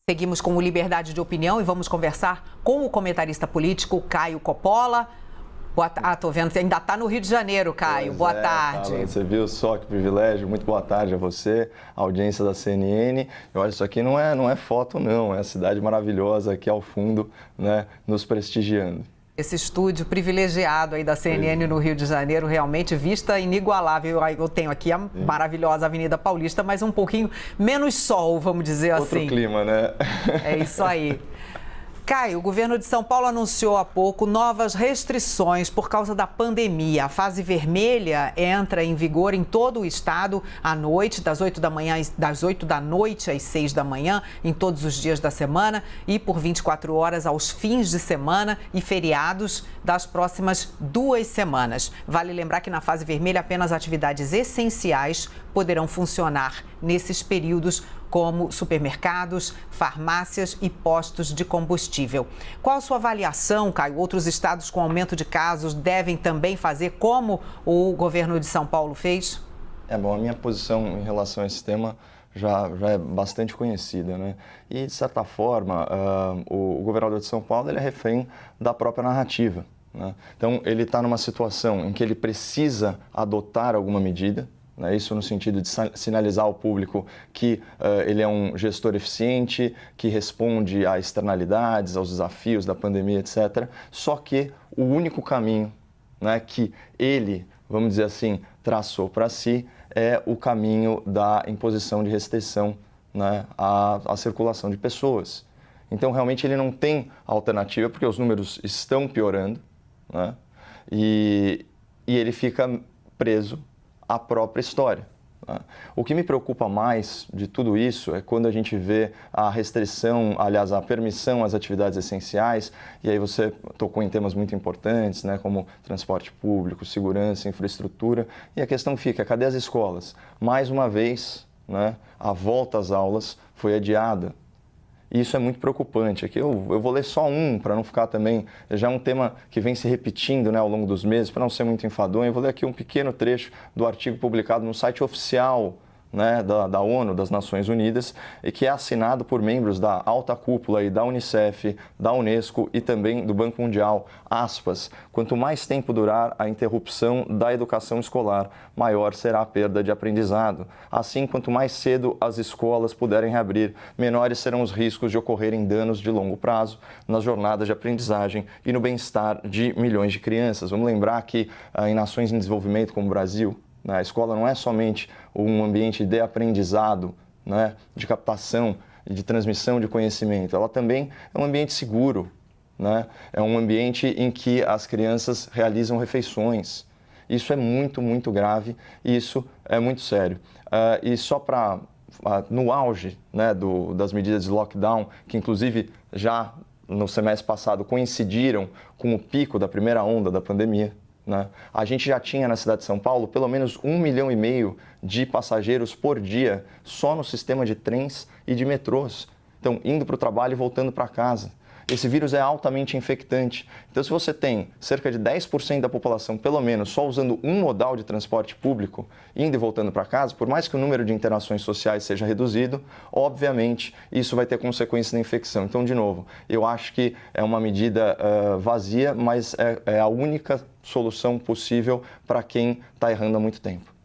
Seguimos com o Liberdade de Opinião e vamos conversar com o comentarista político Caio Coppola. Tô vendo, você ainda está no Rio de Janeiro, Caio. Boa tarde. Fala, você viu só que privilégio. Muito boa tarde a você, a audiência da CNN. Eu acho que isso aqui não é foto, não. É a cidade maravilhosa aqui ao fundo, né, nos prestigiando. Esse estúdio privilegiado aí da CNN no Rio de Janeiro, realmente vista inigualável. Eu tenho aqui a maravilhosa Avenida Paulista, mas um pouquinho menos sol, vamos dizer assim. Outro clima, né? É isso aí. Caio, o governo de São Paulo anunciou há pouco novas restrições por causa da pandemia. A fase vermelha entra em vigor em todo o estado à noite, das 8 da noite às 6 da manhã, em todos os dias da semana e por 24 horas aos fins de semana e feriados das próximas 2 semanas. Vale lembrar que na fase vermelha apenas atividades essenciais poderão funcionar nesses períodos, como supermercados, farmácias e postos de combustível. Qual a sua avaliação, Caio? Outros estados com aumento de casos devem também fazer como o governo de São Paulo fez? A minha posição em relação a esse tema já é bastante conhecida, né? E, de certa forma, o governador de São Paulo ele é refém da própria narrativa, né? Então, ele está numa situação em que ele precisa adotar alguma medida, né? Isso no sentido de sinalizar ao público que ele é um gestor eficiente, que responde a externalidades, aos desafios da pandemia, etc. Só que o único caminho, né, que ele, vamos dizer assim, traçou para si é o caminho da imposição de restrição, né, à circulação de pessoas. Então, realmente, ele não tem alternativa, porque os números estão piorando, né, e ele fica preso a própria história. O que me preocupa mais de tudo isso é quando a gente vê a restrição, aliás, a permissão às atividades essenciais, e aí você tocou em temas muito importantes, né, como transporte público, segurança, infraestrutura, e a questão fica, cadê as escolas? Mais uma vez, né, a volta às aulas foi adiada. E isso é muito preocupante. Aqui eu vou ler só um, para não ficar também... Já é um tema que vem se repetindo, né, ao longo dos meses, para não ser muito enfadonho. Eu vou ler aqui um pequeno trecho do artigo publicado no site oficial, né, da ONU, das Nações Unidas, e que é assinado por membros da alta cúpula aí, da Unicef, da Unesco e também do Banco Mundial. Aspas, quanto mais tempo durar a interrupção da educação escolar, maior será a perda de aprendizado. Assim, quanto mais cedo as escolas puderem reabrir, menores serão os riscos de ocorrerem danos de longo prazo nas jornadas de aprendizagem e no bem-estar de milhões de crianças. Vamos lembrar que em nações em desenvolvimento como o Brasil, a escola não é somente um ambiente de aprendizado, né, de captação, de transmissão de conhecimento, ela também é um ambiente seguro, né? É um ambiente em que as crianças realizam refeições. Isso é muito, muito grave e isso é muito sério. E só para, no auge, né, das medidas de lockdown, que inclusive já no semestre passado coincidiram com o pico da primeira onda da pandemia, né? A gente já tinha na cidade de São Paulo pelo menos 1,5 milhão de passageiros por dia só no sistema de trens e de metrôs. Então, indo para o trabalho e voltando para casa. Esse vírus é altamente infectante. Então, se você tem cerca de 10% da população, pelo menos, só usando um modal de transporte público, indo e voltando para casa, por mais que o número de interações sociais seja reduzido, obviamente, isso vai ter consequências na infecção. Então, de novo, eu acho que é uma medida vazia, mas é a única solução possível para quem está errando há muito tempo.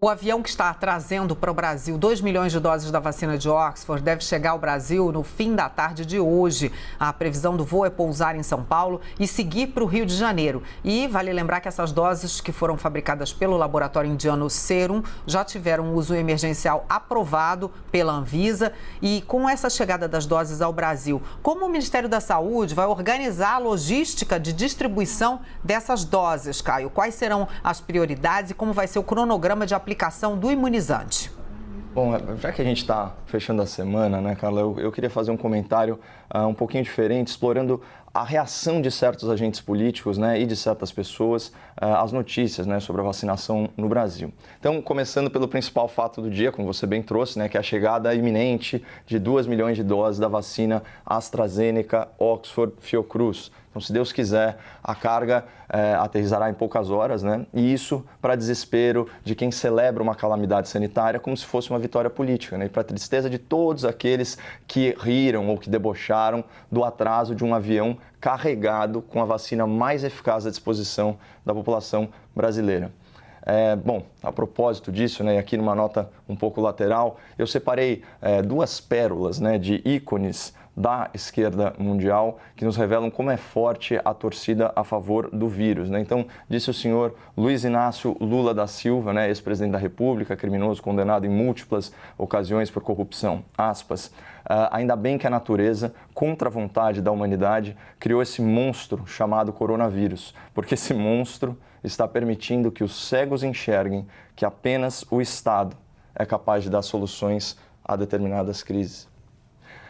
O avião que está trazendo para o Brasil 2 milhões de doses da vacina de Oxford deve chegar ao Brasil no fim da tarde de hoje. A previsão do voo é pousar em São Paulo e seguir para o Rio de Janeiro. E vale lembrar que essas doses que foram fabricadas pelo laboratório indiano Serum já tiveram uso emergencial aprovado pela Anvisa. E com essa chegada das doses ao Brasil, como o Ministério da Saúde vai organizar a logística de distribuição dessas doses, Caio? Quais serão as prioridades e como vai ser o cronograma de aplicação do imunizante? Bom, já que a gente está fechando a semana, né, Carla, eu queria fazer um comentário um pouquinho diferente, explorando a reação de certos agentes políticos, né, e de certas pessoas às notícias, né, sobre a vacinação no Brasil. Então, começando pelo principal fato do dia, como você bem trouxe, né, que é a chegada iminente de 2 milhões de doses da vacina AstraZeneca Oxford Fiocruz, Então, se Deus quiser, a carga aterrissará em poucas horas, né? E isso para desespero de quem celebra uma calamidade sanitária como se fosse uma vitória política, né? E para tristeza de todos aqueles que riram ou que debocharam do atraso de um avião carregado com a vacina mais eficaz à disposição da população brasileira. Bom, a propósito disso, né, aqui numa nota um pouco lateral, eu separei duas pérolas, né, de ícones da esquerda mundial que nos revelam como é forte a torcida a favor do vírus, né? Então, disse o senhor Luiz Inácio Lula da Silva, né, ex-presidente da República, criminoso condenado em múltiplas ocasiões por corrupção, aspas, ainda bem que a natureza, contra a vontade da humanidade, criou esse monstro chamado coronavírus, porque esse monstro está permitindo que os cegos enxerguem que apenas o Estado é capaz de dar soluções a determinadas crises.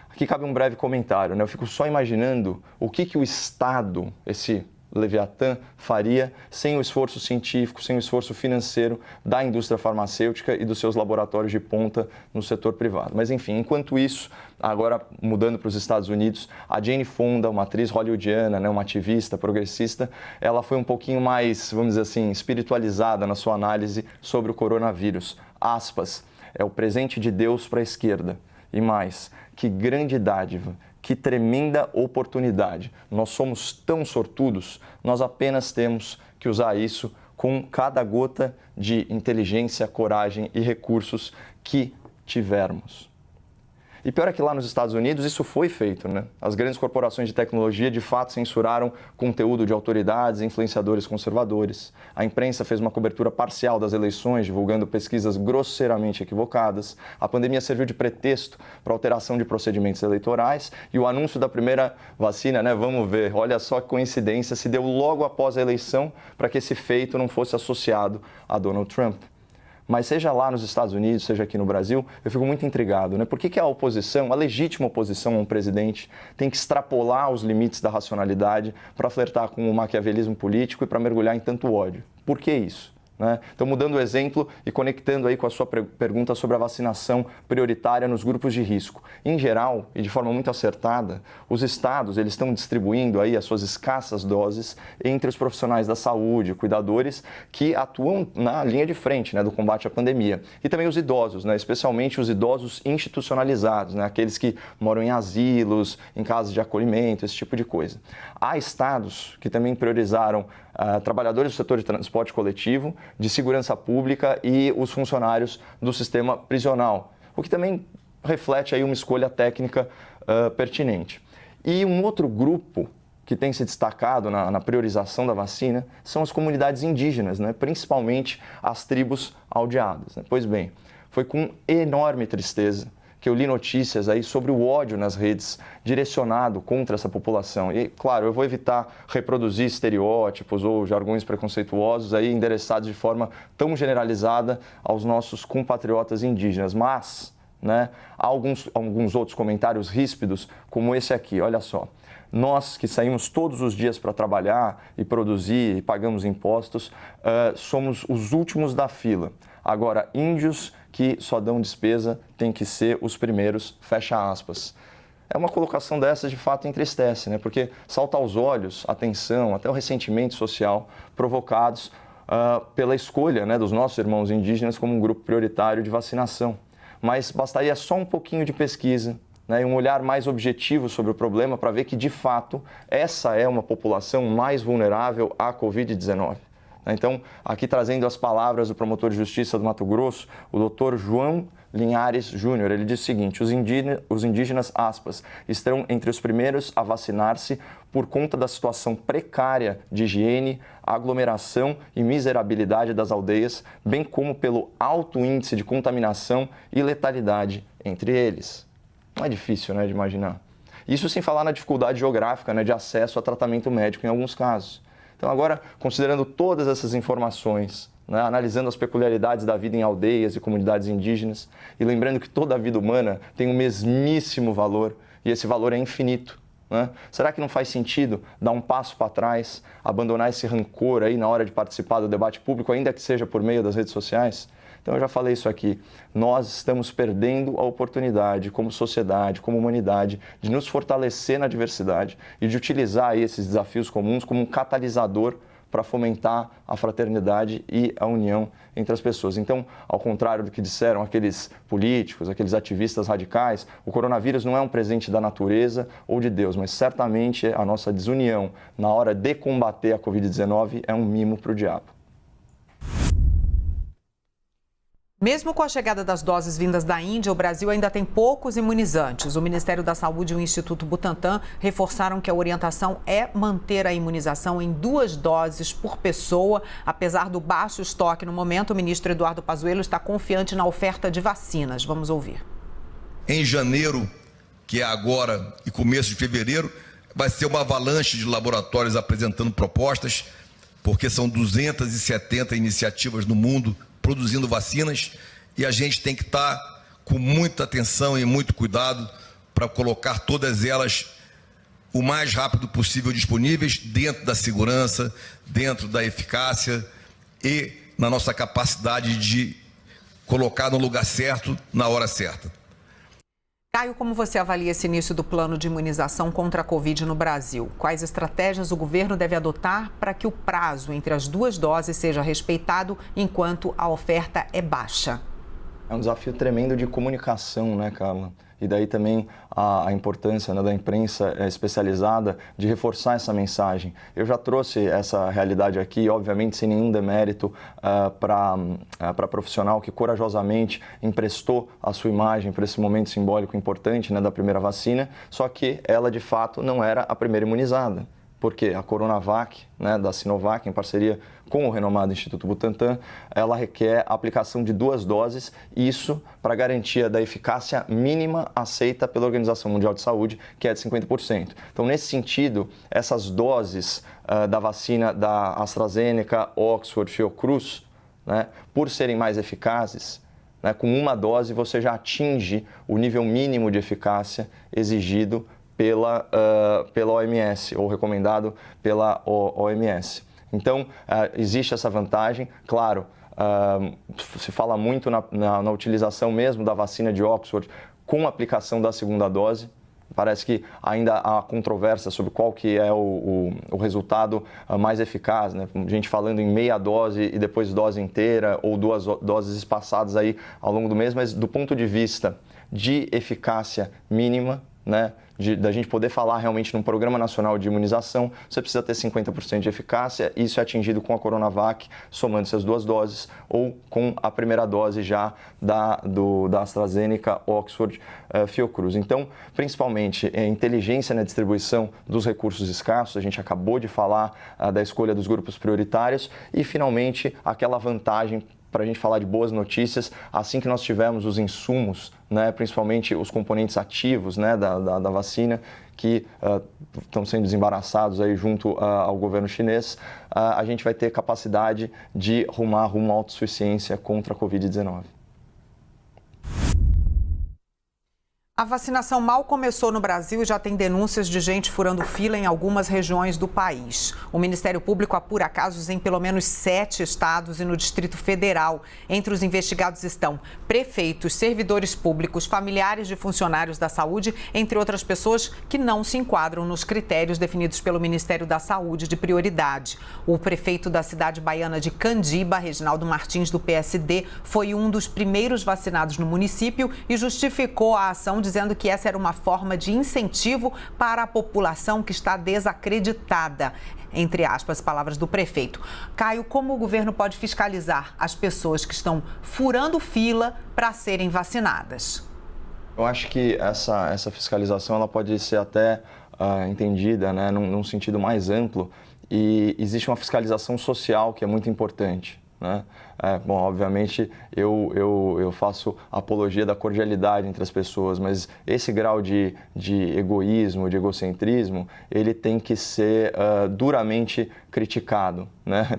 Aqui cabe um breve comentário, né? Eu fico só imaginando o que o Estado, esse Leviatã, faria sem o esforço científico, sem o esforço financeiro da indústria farmacêutica e dos seus laboratórios de ponta no setor privado. Mas, enfim, enquanto isso, agora mudando para os Estados Unidos, a Jane Fonda, uma atriz hollywoodiana, né, uma ativista progressista, ela foi um pouquinho mais, vamos dizer assim, espiritualizada na sua análise sobre o coronavírus. Aspas, é o presente de Deus para a esquerda. E mais, que grande dádiva, que tremenda oportunidade. Nós somos tão sortudos, nós apenas temos que usar isso com cada gota de inteligência, coragem e recursos que tivermos. E pior é que lá nos Estados Unidos isso foi feito, né? As grandes corporações de tecnologia de fato censuraram conteúdo de autoridades e influenciadores conservadores. A imprensa fez uma cobertura parcial das eleições, divulgando pesquisas grosseiramente equivocadas. A pandemia serviu de pretexto para alteração de procedimentos eleitorais e o anúncio da primeira vacina, né? Vamos ver, olha só que coincidência, se deu logo após a eleição para que esse feito não fosse associado a Donald Trump. Mas seja lá nos Estados Unidos, seja aqui no Brasil, eu fico muito intrigado, né? Por que a oposição, a legítima oposição a um presidente, tem que extrapolar os limites da racionalidade para flertar com o maquiavelismo político e para mergulhar em tanto ódio? Por que isso? Né? Então, mudando o exemplo e conectando aí com a sua pergunta sobre a vacinação prioritária nos grupos de risco. Em geral, e de forma muito acertada, os estados eles estão distribuindo aí as suas escassas doses entre os profissionais da saúde, cuidadores que atuam na linha de frente, né, do combate à pandemia. E também os idosos, né, especialmente os idosos institucionalizados, né, aqueles que moram em asilos, em casas de acolhimento, esse tipo de coisa. Há estados que também priorizaram trabalhadores do setor de transporte coletivo, de segurança pública e os funcionários do sistema prisional, o que também reflete aí uma escolha técnica pertinente. E um outro grupo que tem se destacado na priorização da vacina são as comunidades indígenas, né? Principalmente as tribos aldeadas, né? Pois bem, foi com enorme tristeza que eu li notícias aí sobre o ódio nas redes direcionado contra essa população. E, claro, eu vou evitar reproduzir estereótipos ou jargões preconceituosos aí endereçados de forma tão generalizada aos nossos compatriotas indígenas. Mas, né, há alguns outros comentários ríspidos, como esse aqui, olha só. Nós que saímos todos os dias para trabalhar e produzir e pagamos impostos, somos os últimos da fila. Agora, índios que só dão despesa têm que ser os primeiros, fecha aspas. É uma colocação dessas de fato entristece, né? Porque salta aos olhos a tensão, até o ressentimento social provocados pela escolha, né, dos nossos irmãos indígenas como um grupo prioritário de vacinação. Mas bastaria só um pouquinho de pesquisa, né, e um olhar mais objetivo sobre o problema para ver que, de fato, essa é uma população mais vulnerável à Covid-19. Então, aqui trazendo as palavras do promotor de justiça do Mato Grosso, o doutor João Linhares Júnior, ele diz o seguinte: os indígenas, aspas, estão entre os primeiros a vacinar-se por conta da situação precária de higiene, aglomeração e miserabilidade das aldeias, bem como pelo alto índice de contaminação e letalidade entre eles. Não é difícil, né, de imaginar. Isso sem falar na dificuldade geográfica, né, de acesso a tratamento médico em alguns casos. Então, agora, considerando todas essas informações, né, analisando as peculiaridades da vida em aldeias e comunidades indígenas e lembrando que toda a vida humana tem o mesmíssimo valor e esse valor é infinito, né? Será que não faz sentido dar um passo para trás, abandonar esse rancor aí na hora de participar do debate público, ainda que seja por meio das redes sociais? Então, eu já falei isso aqui, nós estamos perdendo a oportunidade como sociedade, como humanidade, de nos fortalecer na diversidade e de utilizar aí esses desafios comuns como um catalisador para fomentar a fraternidade e a união entre as pessoas. Então, ao contrário do que disseram aqueles políticos, aqueles ativistas radicais, o coronavírus não é um presente da natureza ou de Deus, mas certamente a nossa desunião na hora de combater a Covid-19 é um mimo para o diabo. Mesmo com a chegada das doses vindas da Índia, o Brasil ainda tem poucos imunizantes. O Ministério da Saúde e o Instituto Butantan reforçaram que a orientação é manter a imunização em 2 doses por pessoa. Apesar do baixo estoque no momento, o ministro Eduardo Pazuello está confiante na oferta de vacinas. Vamos ouvir. Em janeiro, que é agora, e começo de fevereiro, vai ser uma avalanche de laboratórios apresentando propostas, porque são 270 iniciativas no mundo produzindo vacinas, e a gente tem que estar com muita atenção e muito cuidado para colocar todas elas o mais rápido possível disponíveis, dentro da segurança, dentro da eficácia e na nossa capacidade de colocar no lugar certo, na hora certa. Caio, como você avalia esse início do plano de imunização contra a Covid no Brasil? Quais estratégias o governo deve adotar para que o prazo entre as 2 doses seja respeitado enquanto a oferta é baixa? É um desafio tremendo de comunicação, né, Carla? E daí também a importância, né, da imprensa especializada de reforçar essa mensagem. Eu já trouxe essa realidade aqui, obviamente sem nenhum demérito para profissional que corajosamente emprestou a sua imagem para esse momento simbólico importante, né, da primeira vacina, só que ela de fato não era a primeira imunizada. Porque a Coronavac, né, da Sinovac, em parceria com o renomado Instituto Butantan, ela requer a aplicação de 2 doses, isso para garantia da eficácia mínima aceita pela Organização Mundial de Saúde, que é de 50%. Então, nesse sentido, essas doses da vacina da AstraZeneca, Oxford, Fiocruz, né, por serem mais eficazes, né, com 1 dose você já atinge o nível mínimo de eficácia exigido pela OMS, ou recomendado pela OMS. Então, existe essa vantagem. Claro, se fala muito na utilização mesmo da vacina de Oxford com a aplicação da 2ª dose. Parece que ainda há controvérsia sobre qual que é o resultado mais eficaz, né? Gente falando em meia dose e depois dose inteira, ou 2 doses espaçadas aí ao longo do mês, mas do ponto de vista de eficácia mínima, né, da gente poder falar realmente num programa nacional de imunização, você precisa ter 50% de eficácia. Isso é atingido com a Coronavac, somando-se as 2 doses, ou com a primeira dose já da AstraZeneca, Oxford, Fiocruz. Então, principalmente, a inteligência na distribuição dos recursos escassos, a gente acabou de falar da escolha dos grupos prioritários, e, finalmente, aquela vantagem para a gente falar de boas notícias, assim que nós tivermos os insumos, né, principalmente os componentes ativos, né, da vacina, que estão sendo desembaraçados aí junto ao governo chinês, a gente vai ter capacidade de rumar rumo à autossuficiência contra a Covid-19. A vacinação mal começou no Brasil e já tem denúncias de gente furando fila em algumas regiões do país. O Ministério Público apura casos em pelo menos 7 estados e no Distrito Federal. Entre os investigados estão prefeitos, servidores públicos, familiares de funcionários da saúde, entre outras pessoas que não se enquadram nos critérios definidos pelo Ministério da Saúde de prioridade. O prefeito da cidade baiana de Candiba, Reginaldo Martins, do PSD, foi um dos primeiros vacinados no município e justificou a ação dizendo que essa era uma forma de incentivo para a população que está desacreditada, entre aspas, palavras do prefeito. Caio, como o governo pode fiscalizar as pessoas que estão furando fila para serem vacinadas? Eu acho que essa fiscalização ela pode ser até entendida, né, num sentido mais amplo, e existe uma fiscalização social que é muito importante, né? Bom, obviamente eu faço apologia da cordialidade entre as pessoas, mas esse grau de egoísmo, de egocentrismo, ele tem que ser duramente criticado, né?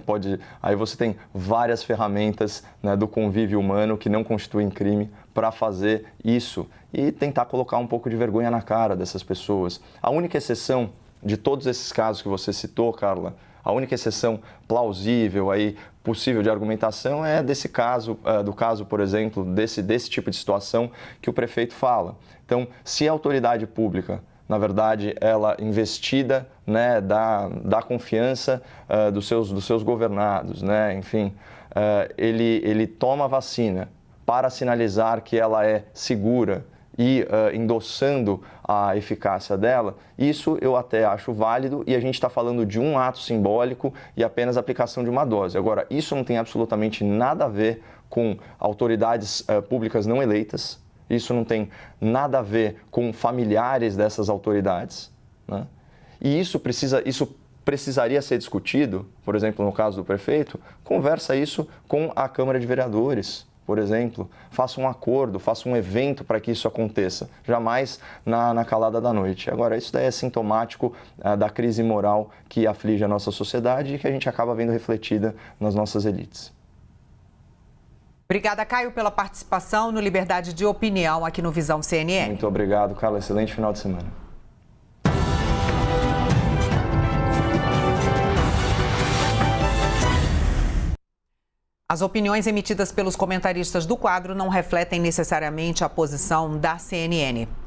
Aí você tem várias ferramentas, né, do convívio humano que não constituem crime para fazer isso e tentar colocar um pouco de vergonha na cara dessas pessoas. A única exceção de todos esses casos que você citou, Carla, A única exceção plausível, aí, possível de argumentação é desse caso, do caso, por exemplo, desse tipo de situação que o prefeito fala. Então, se a autoridade pública, na verdade, ela investida, né, da confiança dos seus governados, né, enfim, ele toma a vacina para sinalizar que ela é segura e endossando a eficácia dela, isso eu até acho válido e a gente está falando de um ato simbólico e apenas a aplicação de uma dose. Agora, isso não tem absolutamente nada a ver com autoridades públicas não eleitas, isso não tem nada a ver com familiares dessas autoridades, né? E isso precisaria ser discutido, por exemplo, no caso do prefeito, conversa isso com a Câmara de Vereadores, por exemplo, faça um acordo, faça um evento para que isso aconteça, jamais na calada da noite. Agora, isso daí é sintomático da crise moral que aflige a nossa sociedade e que a gente acaba vendo refletida nas nossas elites. Obrigada, Caio, pela participação no Liberdade de Opinião aqui no Visão CNN. Muito obrigado, Carla. Excelente final de semana. As opiniões emitidas pelos comentaristas do quadro não refletem necessariamente a posição da CNN.